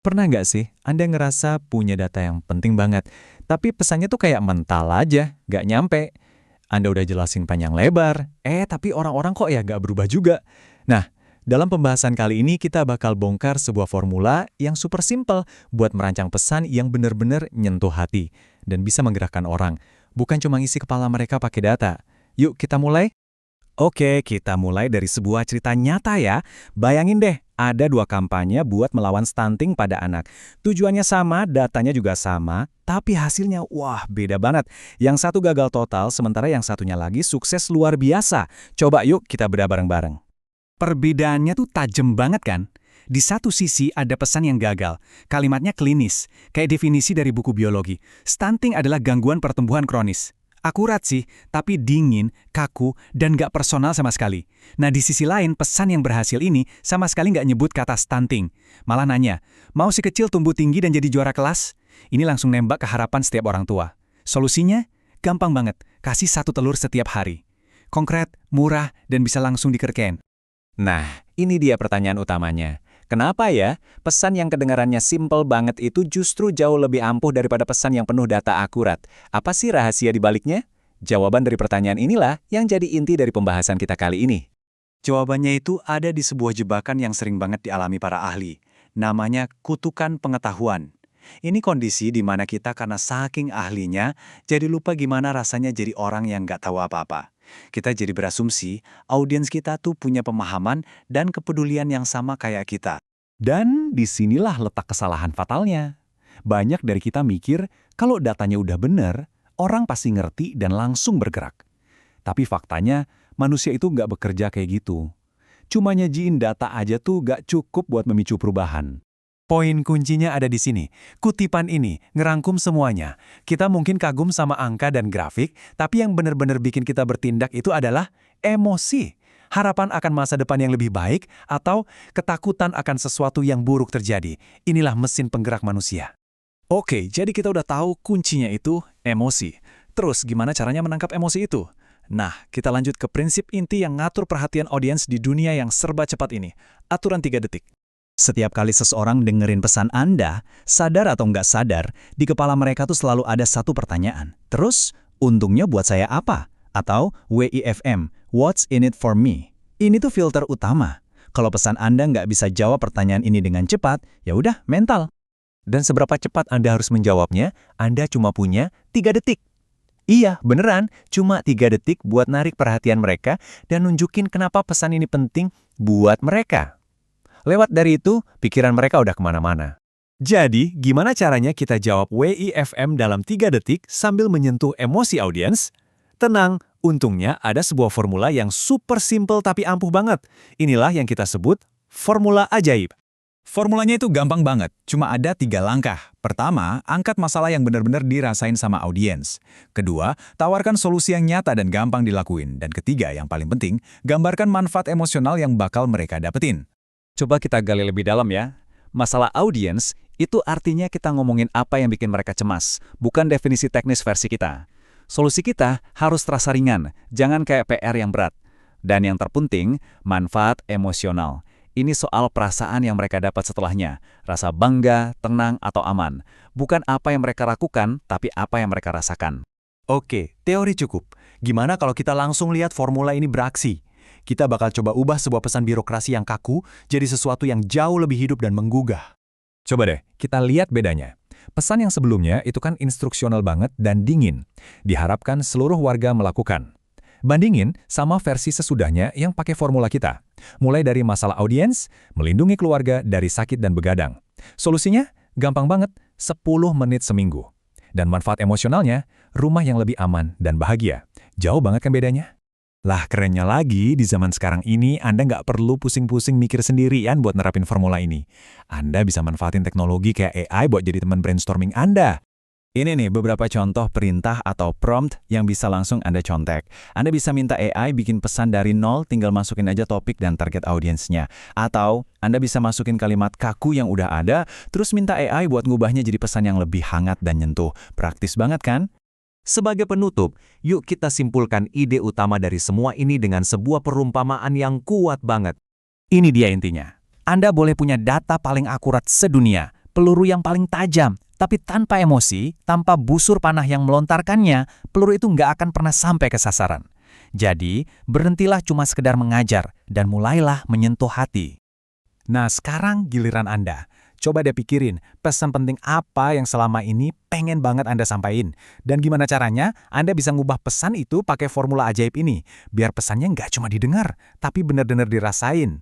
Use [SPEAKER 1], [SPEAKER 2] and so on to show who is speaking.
[SPEAKER 1] Pernah nggak sih Anda ngerasa punya data yang penting banget, tapi pesannya tuh kayak mental aja, nggak nyampe. Anda udah jelasin panjang lebar, tapi orang-orang kok ya nggak berubah juga. Nah, dalam pembahasan kali ini kita bakal bongkar sebuah formula yang super simple buat merancang pesan yang benar-benar nyentuh hati dan bisa menggerakkan orang, bukan cuma ngisi kepala mereka pakai data. Yuk kita mulai?
[SPEAKER 2] Oke, kita mulai dari sebuah cerita nyata ya. Bayangin deh, ada dua kampanye buat melawan stunting pada anak. Tujuannya sama, datanya juga sama, tapi hasilnya wah beda banget. Yang satu gagal total, sementara yang satunya lagi sukses luar biasa. Coba yuk kita bedah bareng-bareng. Perbedaannya tuh tajam banget kan? Di satu sisi ada pesan yang gagal. Kalimatnya klinis, kayak definisi dari buku biologi. Stunting adalah gangguan pertumbuhan kronis. Akurat sih, tapi dingin, kaku, dan gak personal sama sekali. Nah di sisi lain, pesan yang berhasil ini sama sekali gak nyebut kata stunting. Malah nanya, mau si kecil tumbuh tinggi dan jadi juara kelas? Ini langsung nembak ke harapan setiap orang tua. Solusinya? Gampang banget, kasih satu telur setiap hari. Konkret, murah, dan bisa langsung dikerken.
[SPEAKER 1] Nah, ini dia pertanyaan utamanya. Kenapa ya, pesan yang kedengarannya simple banget itu justru jauh lebih ampuh daripada pesan yang penuh data akurat? Apa sih rahasia di baliknya? Jawaban dari pertanyaan inilah yang jadi inti dari pembahasan kita kali ini.
[SPEAKER 2] Jawabannya itu ada di sebuah jebakan yang sering banget dialami para ahli. Namanya kutukan pengetahuan. Ini kondisi di mana kita karena saking ahlinya, jadi lupa gimana rasanya jadi orang yang nggak tahu apa-apa. Kita jadi berasumsi, audiens kita tuh punya pemahaman dan kepedulian yang sama kayak kita. Dan disinilah letak kesalahan fatalnya. Banyak dari kita mikir, kalau datanya udah bener, orang pasti ngerti dan langsung bergerak. Tapi faktanya, manusia itu nggak bekerja kayak gitu. Cuma nyajiin data aja tuh nggak cukup buat memicu perubahan. Poin kuncinya ada di sini. Kutipan ini ngerangkum semuanya. Kita mungkin kagum sama angka dan grafik, tapi yang benar-benar bikin kita bertindak itu adalah emosi. Harapan akan masa depan yang lebih baik, atau ketakutan akan sesuatu yang buruk terjadi. Inilah mesin penggerak manusia. Oke, jadi kita udah tahu kuncinya itu emosi. Terus gimana caranya menangkap emosi itu? Nah, kita lanjut ke prinsip inti yang ngatur perhatian audiens di dunia yang serba cepat ini. Aturan 3 detik. Setiap kali seseorang dengerin pesan Anda, sadar atau nggak sadar, di kepala mereka tuh selalu ada satu pertanyaan. Terus, untungnya buat saya apa? Atau WIFM, What's in it for me? Ini tuh filter utama. Kalau pesan Anda nggak bisa jawab pertanyaan ini dengan cepat, ya udah mental.
[SPEAKER 1] Dan seberapa cepat Anda harus menjawabnya, Anda cuma punya 3 detik. Iya, beneran, cuma 3 detik buat narik perhatian mereka dan nunjukin kenapa pesan ini penting buat mereka. Lewat dari itu, pikiran mereka udah kemana-mana. Jadi, gimana caranya kita jawab WIFM dalam 3 detik sambil menyentuh emosi audiens? Tenang, untungnya ada sebuah formula yang super simple tapi ampuh banget. Inilah yang kita sebut formula ajaib.
[SPEAKER 2] Formulanya itu gampang banget, cuma ada 3 langkah. Pertama, angkat masalah yang benar-benar dirasain sama audiens. Kedua, tawarkan solusi yang nyata dan gampang dilakuin. Dan ketiga, yang paling penting, gambarkan manfaat emosional yang bakal mereka dapetin.
[SPEAKER 1] Coba kita gali lebih dalam ya. Masalah audiens itu artinya kita ngomongin apa yang bikin mereka cemas, bukan definisi teknis versi kita. Solusi kita harus terasa ringan, jangan kayak PR yang berat. Dan yang terpenting, manfaat emosional. Ini soal perasaan yang mereka dapat setelahnya, rasa bangga, tenang, atau aman. Bukan apa yang mereka lakukan, tapi apa yang mereka rasakan.
[SPEAKER 2] Oke, teori cukup. Gimana kalau kita langsung lihat formula ini beraksi? Kita bakal coba ubah sebuah pesan birokrasi yang kaku jadi sesuatu yang jauh lebih hidup dan menggugah.
[SPEAKER 1] Coba deh, kita lihat bedanya. Pesan yang sebelumnya itu kan instruksional banget dan dingin. Diharapkan seluruh warga melakukan. Bandingin sama versi sesudahnya yang pakai formula kita. Mulai dari masalah audiens, melindungi keluarga dari sakit dan begadang. Solusinya gampang banget, 10 menit seminggu. Dan manfaat emosionalnya, rumah yang lebih aman dan bahagia. Jauh banget kan bedanya?
[SPEAKER 2] Lah kerennya lagi, di zaman sekarang ini Anda nggak perlu pusing-pusing mikir sendirian buat nerapin formula ini. Anda bisa manfaatin teknologi kayak AI buat jadi teman brainstorming Anda. Ini nih beberapa contoh perintah atau prompt yang bisa langsung Anda contek. Anda bisa minta AI bikin pesan dari nol, tinggal masukin aja topik dan target audiensnya. Atau Anda bisa masukin kalimat kaku yang udah ada, terus minta AI buat ngubahnya jadi pesan yang lebih hangat dan nyentuh. Praktis banget kan?
[SPEAKER 1] Sebagai penutup, yuk kita simpulkan ide utama dari semua ini dengan sebuah perumpamaan yang kuat banget.
[SPEAKER 2] Ini dia intinya. Anda boleh punya data paling akurat sedunia.
[SPEAKER 3] peluru yang paling tajam, tapi tanpa emosi, tanpa busur panah yang melontarkannya, peluru itu nggak akan pernah sampai ke sasaran. Jadi, berhentilah cuma sekedar mengajar dan mulailah menyentuh hati.
[SPEAKER 4] Nah, sekarang giliran Anda. Coba deh pikirin, pesan penting apa yang selama ini pengen banget Anda sampaikan. Dan gimana caranya Anda bisa ngubah pesan itu pakai formula ajaib ini. Biar pesannya nggak cuma didengar, tapi benar-benar dirasain.